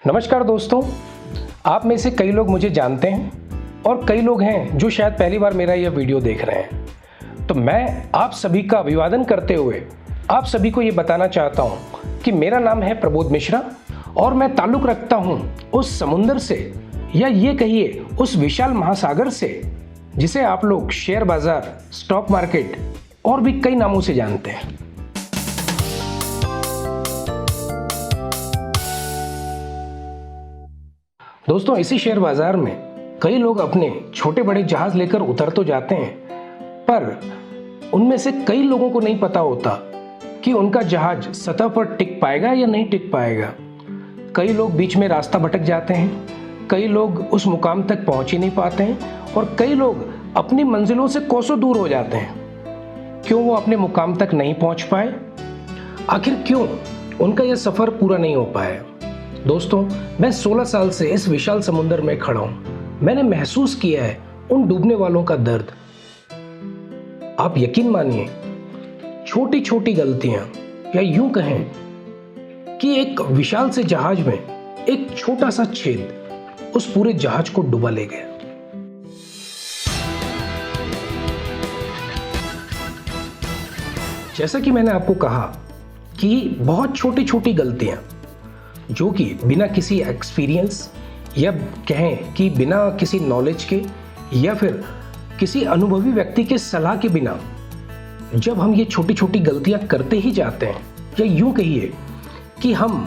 नमस्कार दोस्तों, आप में से कई लोग मुझे जानते हैं और कई लोग हैं जो शायद पहली बार मेरा यह वीडियो देख रहे हैं। तो मैं आप सभी का अभिवादन करते हुए आप सभी को ये बताना चाहता हूँ कि मेरा नाम है प्रबोध मिश्रा और मैं ताल्लुक़ रखता हूँ उस समुंदर से, या ये कहिए उस विशाल महासागर से जिसे आप लोग शेयर बाजार, स्टॉक मार्केट और भी कई नामों से जानते हैं। दोस्तों, इसी शेयर बाजार में कई लोग अपने छोटे बड़े जहाज लेकर उतर तो जाते हैं, पर उनमें से कई लोगों को नहीं पता होता कि उनका जहाज सतह पर टिक पाएगा या नहीं टिक पाएगा। कई लोग बीच में रास्ता भटक जाते हैं, कई लोग उस मुकाम तक पहुंच ही नहीं पाते हैं और कई लोग अपनी मंजिलों से कोसों दूर हो जाते हैं। क्यों वो अपने मुकाम तक नहीं पहुंच पाए? आखिर क्यों उनका यह सफर पूरा नहीं हो पाया? दोस्तों, मैं 16 साल से इस विशाल समुद्र में खड़ा हूं। मैंने महसूस किया है उन डूबने वालों का दर्द। आप यकीन मानिए, छोटी छोटी गलतियां, या यूं कहें कि एक विशाल से जहाज में एक छोटा सा छेद उस पूरे जहाज को डुबा ले गया। जैसा कि मैंने आपको कहा कि बहुत छोटी छोटी गलतियां जो कि बिना किसी एक्सपीरियंस, या कहें कि बिना किसी नॉलेज के, या फिर किसी अनुभवी व्यक्ति के सलाह के बिना जब हम ये छोटी छोटी गलतियां करते ही जाते हैं, या यूं कहिए कि हम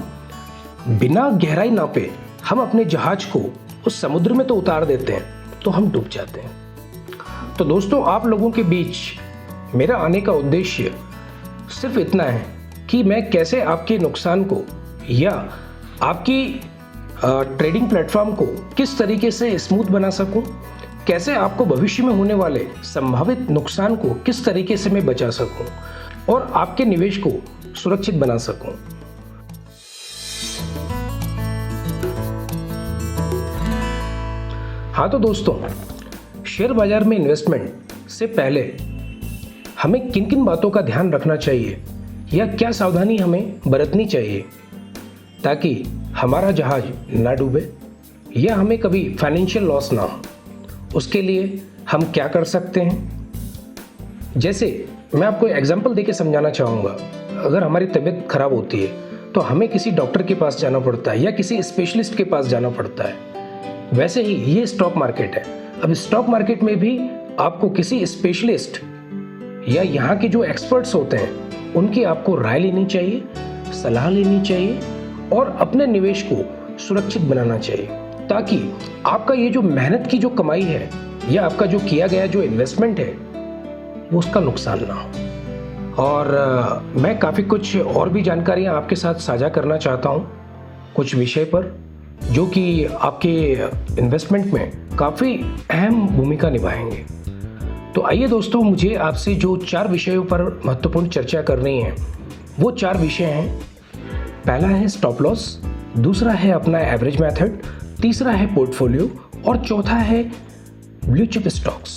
बिना गहराई नापे हम अपने जहाज को उस समुद्र में तो उतार देते हैं, तो हम डूब जाते हैं। तो दोस्तों, आप लोगों के बीच मेरा आने का उद्देश्य सिर्फ इतना है कि मैं कैसे आपके नुकसान को या आपकी ट्रेडिंग प्लेटफॉर्म को किस तरीके से स्मूथ बना सकूं, कैसे आपको भविष्य में होने वाले संभावित नुकसान को किस तरीके से मैं बचा सकूं और आपके निवेश को सुरक्षित बना सकूं। हाँ तो दोस्तों, शेयर बाजार में इन्वेस्टमेंट से पहले हमें किन किन बातों का ध्यान रखना चाहिए या क्या सावधानी हमें बरतनी चाहिए ताकि हमारा जहाज ना डूबे या हमें कभी फाइनेंशियल लॉस ना हो, उसके लिए हम क्या कर सकते हैं। जैसे मैं आपको एग्जांपल देके समझाना चाहूँगा। अगर हमारी तबीयत खराब होती है तो हमें किसी डॉक्टर के पास जाना पड़ता है या किसी स्पेशलिस्ट के पास जाना पड़ता है। वैसे ही ये स्टॉक मार्केट है। अब स्टॉक मार्केट में भी आपको किसी स्पेशलिस्ट या यहाँ के जो एक्सपर्ट्स होते हैं उनकी आपको राय लेनी चाहिए, सलाह लेनी चाहिए और अपने निवेश को सुरक्षित बनाना चाहिए, ताकि आपका ये जो मेहनत की जो कमाई है या आपका जो किया गया जो इन्वेस्टमेंट है वो उसका नुकसान ना हो। और मैं काफ़ी कुछ और भी जानकारियाँ आपके साथ साझा करना चाहता हूँ कुछ विषय पर जो कि आपके इन्वेस्टमेंट में काफ़ी अहम भूमिका निभाएंगे। तो आइए दोस्तों, मुझे आपसे जो 4 विषयों पर महत्वपूर्ण चर्चा करनी है वो 4 विषय हैं। पहला है स्टॉप लॉस, दूसरा है अपना एवरेज मेथड, तीसरा है पोर्टफोलियो और चौथा है ब्लू चिप स्टॉक्स।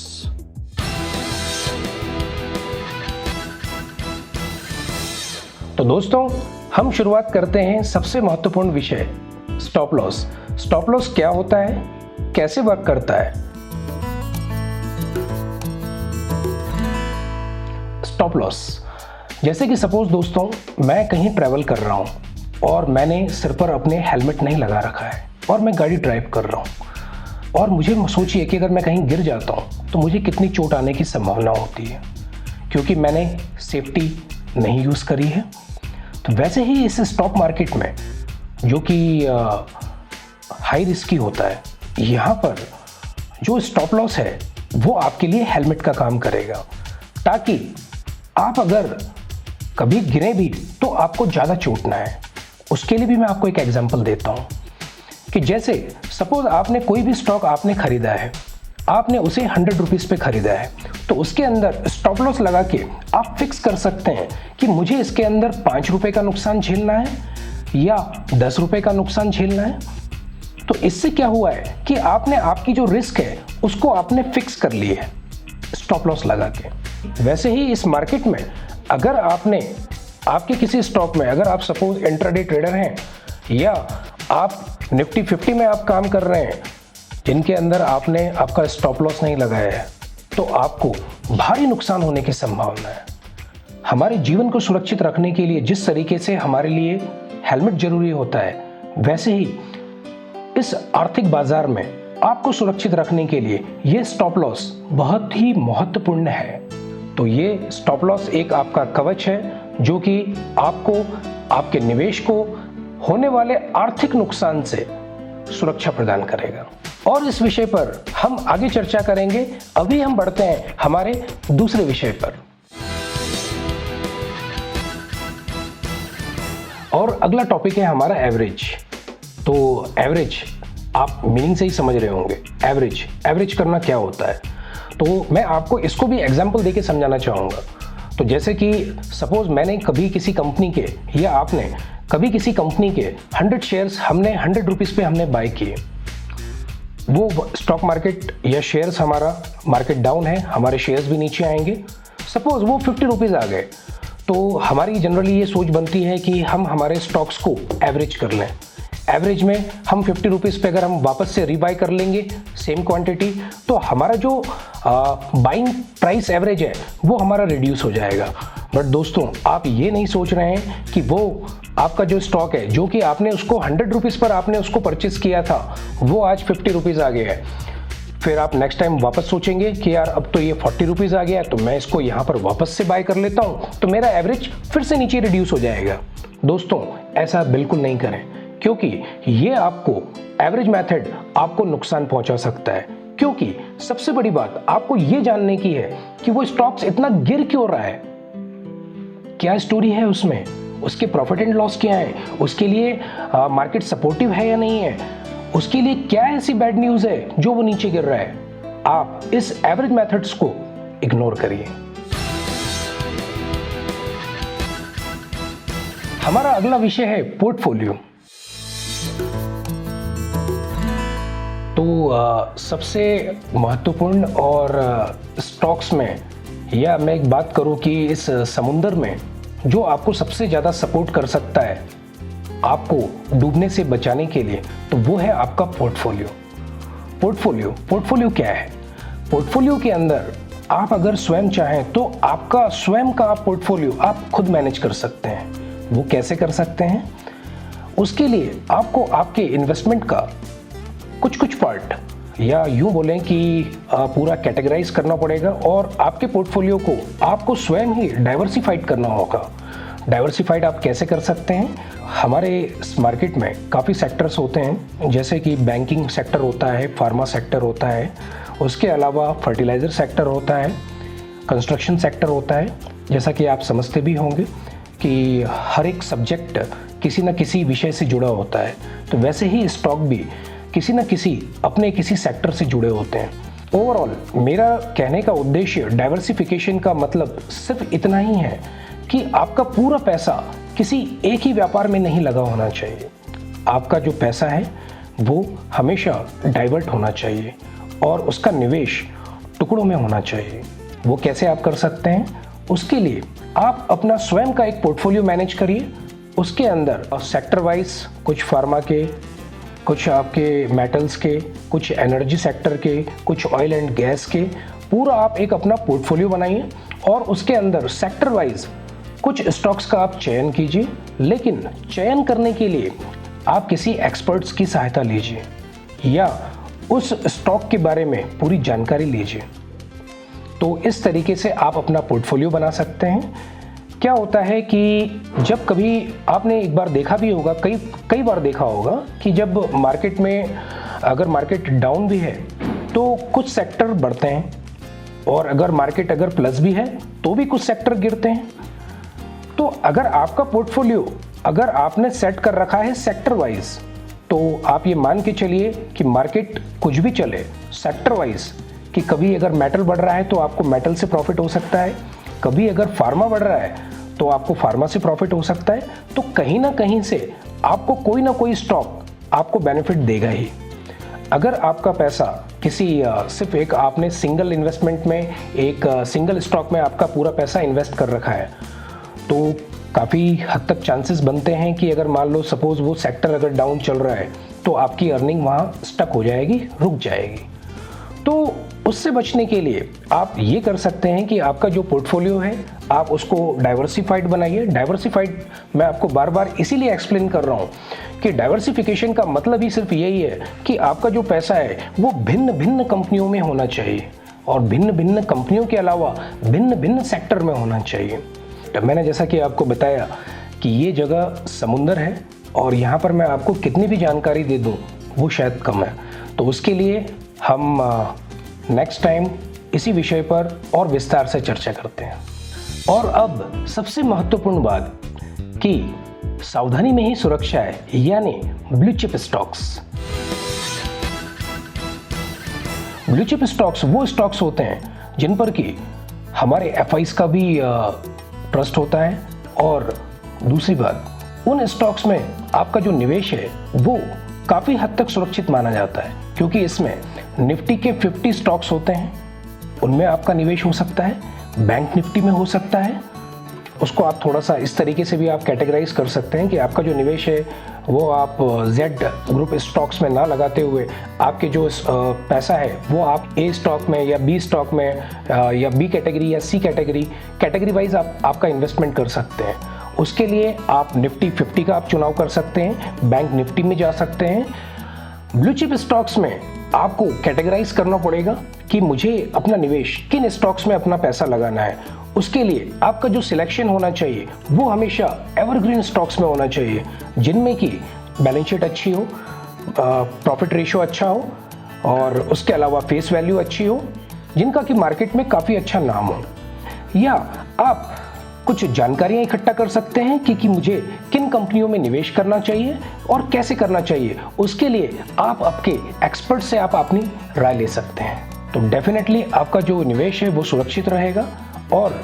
तो दोस्तों, हम शुरुआत करते हैं सबसे महत्वपूर्ण विषय स्टॉप लॉस। स्टॉप लॉस क्या होता है, कैसे वर्क करता है? स्टॉप लॉस, जैसे कि सपोज दोस्तों, मैं कहीं ट्रैवल कर रहा हूँ और मैंने सिर पर अपने हेलमेट नहीं लगा रखा है और मैं गाड़ी ड्राइव कर रहा हूँ, और मुझे सोचिए कि अगर मैं कहीं गिर जाता हूँ तो मुझे कितनी चोट आने की संभावना होती है, क्योंकि मैंने सेफ्टी नहीं यूज़ करी है। तो वैसे ही इस स्टॉक मार्केट में जो कि हाई रिस्की होता है, यहाँ पर जो स्टॉप लॉस है वो आपके लिए हेलमेट का काम करेगा, ताकि आप अगर कभी गिरे भी तो आपको ज़्यादा चोट ना है। उसके लिए भी मैं आपको एक एग्जांपल देता हूँ कि जैसे सपोज आपने कोई भी स्टॉक आपने खरीदा है, आपने उसे 100 रुपीज़ पे खरीदा है, तो उसके अंदर स्टॉप लॉस लगा के आप फिक्स कर सकते हैं कि मुझे इसके अंदर 5 रुपये का नुकसान झेलना है या 10 रुपये का नुकसान झेलना है। तो इससे क्या हुआ है कि आपने आपकी जो रिस्क है उसको आपने फिक्स कर ली है स्टॉप लॉस लगा के। वैसे ही इस मार्केट में अगर आपने आपके किसी स्टॉक में, अगर आप सपोज इंट्राडे ट्रेडर हैं या आप निफ्टी 50 में आप काम कर रहे हैं, जिनके अंदर आपने आपका स्टॉप लॉस नहीं लगाया है, तो आपको भारी नुकसान होने की संभावना है। हमारे जीवन को सुरक्षित रखने के लिए जिस तरीके से हमारे लिए हेलमेट जरूरी होता है, वैसे ही इस आर्थिक बाजार में आपको सुरक्षित रखने के लिए ये स्टॉप लॉस बहुत ही महत्वपूर्ण है। तो ये स्टॉप लॉस एक आपका कवच है जो कि आपको आपके निवेश को होने वाले आर्थिक नुकसान से सुरक्षा प्रदान करेगा। और इस विषय पर हम आगे चर्चा करेंगे। अभी हम बढ़ते हैं हमारे दूसरे विषय पर। और अगला टॉपिक है हमारा एवरेज। तो एवरेज आप मीनिंग से ही समझ रहे होंगे। एवरेज करना क्या होता है, तो मैं आपको इसको भी एग्जांपल देके समझाना चाहूँगा। तो जैसे कि सपोज मैंने कभी किसी कंपनी के या आपने कभी किसी कंपनी के 100 शेयर्स हमने 100 रुपीज़ पे हमने बाय किए। वो स्टॉक मार्केट या शेयर्स हमारा मार्केट डाउन है, हमारे शेयर्स भी नीचे आएंगे। सपोज वो 50 रुपीज़ आ गए, तो हमारी जनरली ये सोच बनती है कि हम हमारे स्टॉक्स को एवरेज कर लें। एवरेज में हम 50 रुपीज़ पे अगर हम वापस से रीबाय कर लेंगे सेम क्वांटिटी, तो हमारा जो बाइंग प्राइस एवरेज है वो हमारा रिड्यूस हो जाएगा। बट दोस्तों, आप ये नहीं सोच रहे हैं कि वो आपका जो स्टॉक है, जो कि आपने उसको 100 रुपीज़ पर आपने उसको परचेस किया था, वो आज 50 रुपीज़ आ गया है। फिर आप नेक्स्ट टाइम वापस सोचेंगे कि यार अब तो ये 40 रुपीज़ आ गया है, तो मैं इसको यहाँ पर वापस से बाय कर लेता हूँ, तो मेरा एवरेज फिर से नीचे रिड्यूस हो जाएगा। दोस्तों, ऐसा बिल्कुल नहीं करें, क्योंकि ये आपको एवरेज मेथड आपको नुकसान पहुंचा सकता है। क्योंकि सबसे बड़ी बात आपको ये जानने की है कि वो स्टॉक्स इतना गिर क्यों रहा है, क्या स्टोरी है उसमें, उसके प्रॉफिट एंड लॉस क्या है, उसके लिए मार्केट सपोर्टिव है या नहीं है, उसके लिए क्या ऐसी बैड न्यूज है जो वो नीचे गिर रहा है। आप इस एवरेज मेथड्स को इग्नोर करिए। हमारा अगला विषय है पोर्टफोलियो। तो सबसे महत्वपूर्ण और स्टॉक्स में, या मैं एक बात करूं कि इस समुंदर में जो आपको सबसे ज़्यादा सपोर्ट कर सकता है आपको डूबने से बचाने के लिए, तो वो है आपका पोर्टफोलियो। पोर्टफोलियो क्या है? पोर्टफोलियो के अंदर आप अगर स्वयं चाहें तो आपका स्वयं का पोर्टफोलियो आप खुद मैनेज कर सकते हैं। वो कैसे कर सकते हैं? उसके लिए आपको आपके इन्वेस्टमेंट का कुछ पार्ट, या यूं बोलें कि पूरा कैटेगराइज करना पड़ेगा, और आपके पोर्टफोलियो को आपको स्वयं ही डाइवर्सिफाइड करना होगा। डाइवर्सिफाइड आप कैसे कर सकते हैं? हमारे इस मार्केट में काफ़ी सेक्टर्स होते हैं, जैसे कि बैंकिंग सेक्टर होता है, फार्मा सेक्टर होता है, उसके अलावा फर्टिलाइज़र सेक्टर होता है, कंस्ट्रक्शन सेक्टर होता है। जैसा कि आप समझते भी होंगे कि हर एक सब्जेक्ट किसी न किसी विषय से जुड़ा होता है, तो वैसे ही स्टॉक भी किसी न किसी अपने किसी सेक्टर से जुड़े होते हैं। ओवरऑल मेरा कहने का उद्देश्य डाइवर्सिफिकेशन का मतलब सिर्फ इतना ही है कि आपका पूरा पैसा किसी एक ही व्यापार में नहीं लगा होना चाहिए। आपका जो पैसा है वो हमेशा डाइवर्ट होना चाहिए और उसका निवेश टुकड़ों में होना चाहिए। वो कैसे आप कर सकते हैं? उसके लिए आप अपना स्वयं का एक पोर्टफोलियो मैनेज करिए। उसके अंदर सेक्टर वाइज कुछ फार्मा के, कुछ आपके मेटल्स के, कुछ एनर्जी सेक्टर के, कुछ ऑयल एंड गैस के, पूरा आप एक अपना पोर्टफोलियो बनाइए और उसके अंदर सेक्टर वाइज कुछ स्टॉक्स का आप चयन कीजिए। लेकिन चयन करने के लिए आप किसी एक्सपर्ट्स की सहायता लीजिए या उस स्टॉक के बारे में पूरी जानकारी लीजिए। तो इस तरीके से आप अपना पोर्टफोलियो बना सकते हैं। क्या होता है कि जब कभी आपने एक बार देखा भी होगा, कई बार देखा होगा कि जब मार्केट में अगर मार्केट डाउन भी है तो कुछ सेक्टर बढ़ते हैं, और अगर मार्केट अगर प्लस भी है तो भी कुछ सेक्टर गिरते हैं। तो अगर आपका पोर्टफोलियो अगर आपने सेट कर रखा है सेक्टर वाइज, तो आप ये मान के चलिए कि मार्केट कुछ भी चले सेक्टर वाइज, कि कभी अगर मेटल बढ़ रहा है तो आपको मेटल से प्रॉफिट हो सकता है, कभी अगर फार्मा बढ़ रहा है तो आपको फार्मा से प्रॉफिट हो सकता है। तो कहीं ना कहीं से आपको कोई ना कोई स्टॉक आपको बेनिफिट देगा ही। अगर आपका पैसा किसी सिर्फ एक आपने सिंगल इन्वेस्टमेंट में, एक सिंगल स्टॉक में आपका पूरा पैसा इन्वेस्ट कर रखा है, तो काफ़ी हद तक चांसेस बनते हैं कि अगर मान लो सपोज़ वो सेक्टर अगर डाउन चल रहा है तो आपकी अर्निंग वहाँ स्टक हो जाएगी, रुक जाएगी। तो उससे बचने के लिए आप ये कर सकते हैं कि आपका जो पोर्टफोलियो है आप उसको डाइवर्सिफाइड बनाइए। डाइवर्सिफाइड मैं आपको बार बार इसीलिए एक्सप्लेन कर रहा हूँ कि डाइवर्सिफिकेशन का मतलब ही सिर्फ यही है कि आपका जो पैसा है वो भिन्न भिन्न कंपनियों में होना चाहिए और भिन्न भिन्न कंपनियों के अलावा भिन्न भिन्न सेक्टर में होना चाहिए। तो मैंने जैसा कि आपको बताया कि ये जगह समुंदर है और यहाँ पर मैं आपको कितनी भी जानकारी दे दूँ वो शायद कम है। तो उसके लिए हम नेक्स्ट टाइम इसी विषय पर और विस्तार से चर्चा करते हैं। और अब सबसे महत्वपूर्ण बात कि सावधानी में ही सुरक्षा है, यानी blue chip stocks. Blue chip stocks वो स्टॉक्स होते हैं जिन पर कि हमारे एफआईज का भी ट्रस्ट होता है और दूसरी बात उन स्टॉक्स में आपका जो निवेश है वो काफ़ी हद तक सुरक्षित माना जाता है, क्योंकि इसमें निफ्टी के 50 स्टॉक्स होते हैं, उनमें आपका निवेश हो सकता है, बैंक निफ्टी में हो सकता है। उसको आप थोड़ा सा इस तरीके से भी आप कैटेगराइज कर सकते हैं कि आपका जो निवेश है वो आप जेड ग्रुप स्टॉक्स में ना लगाते हुए आपके जो पैसा है वो आप ए स्टॉक में या बी स्टॉक में या बी कैटेगरी या सी कैटेगरी वाइज आपका इन्वेस्टमेंट कर सकते हैं। उसके लिए आप निफ्टी 50 का आप चुनाव कर सकते हैं, बैंक निफ्टी में जा सकते हैं। ब्लू चिप स्टॉक्स में आपको कैटेगराइज करना पड़ेगा कि मुझे अपना निवेश किन स्टॉक्स में अपना पैसा लगाना है। उसके लिए आपका जो सिलेक्शन होना चाहिए वो हमेशा एवरग्रीन स्टॉक्स में होना चाहिए, जिनमें कि बैलेंस शीट अच्छी हो, प्रॉफिट रेशियो अच्छा हो और उसके अलावा फेस वैल्यू अच्छी हो, जिनका कि मार्केट में काफ़ी अच्छा नाम हो। या आप कुछ जानकारियां इकट्ठा कर सकते हैं कि मुझे किन कंपनियों में निवेश करना चाहिए और कैसे करना चाहिए। उसके लिए आप आपके एक्सपर्ट से आप अपनी राय ले सकते हैं। तो डेफिनेटली आपका जो निवेश है वो सुरक्षित रहेगा और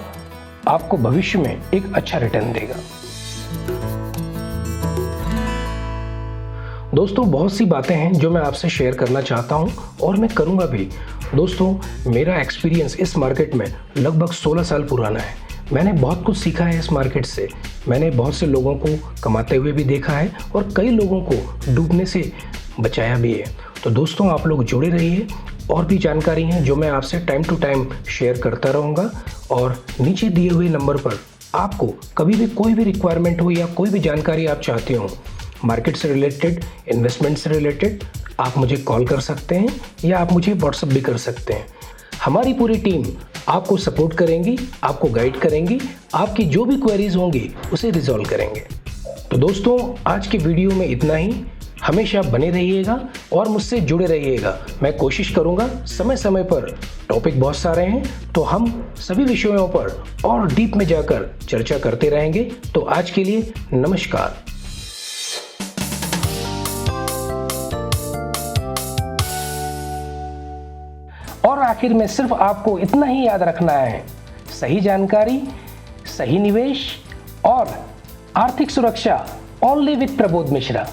आपको भविष्य में एक अच्छा रिटर्न देगा। दोस्तों, बहुत सी बातें हैं जो मैं आपसे शेयर करना चाहता हूं और मैं करूंगा भी। दोस्तों, मेरा एक्सपीरियंस इस मार्केट में लगभग 16 साल पुराना है। मैंने बहुत कुछ सीखा है इस मार्केट से। मैंने बहुत से लोगों को कमाते हुए भी देखा है और कई लोगों को डूबने से बचाया भी है। तो दोस्तों, आप लोग जुड़े रहिए। और भी जानकारी हैं जो मैं आपसे टाइम टू टाइम शेयर करता रहूँगा और नीचे दिए हुए नंबर पर आपको कभी भी कोई भी रिक्वायरमेंट हो या कोई भी जानकारी आप चाहते हो मार्केट से रिलेटेड, इन्वेस्टमेंट से रिलेटेड, आप मुझे कॉल कर सकते हैं या आप मुझे व्हाट्सएप भी कर सकते हैं। हमारी पूरी टीम आपको सपोर्ट करेंगी, आपको गाइड करेंगी, आपकी जो भी क्वेरीज होंगी उसे रिजॉल्व करेंगे। तो दोस्तों, आज की वीडियो में इतना ही। हमेशा बने रहिएगा और मुझसे जुड़े रहिएगा। मैं कोशिश करूंगा समय समय पर, टॉपिक बहुत सारे हैं तो हम सभी विषयों पर और डीप में जाकर चर्चा करते रहेंगे। तो आज के लिए नमस्कार। और आखिर में सिर्फ आपको इतना ही याद रखना है, सही जानकारी, सही निवेश और आर्थिक सुरक्षा ओनली विद प्रबोध मिश्रा।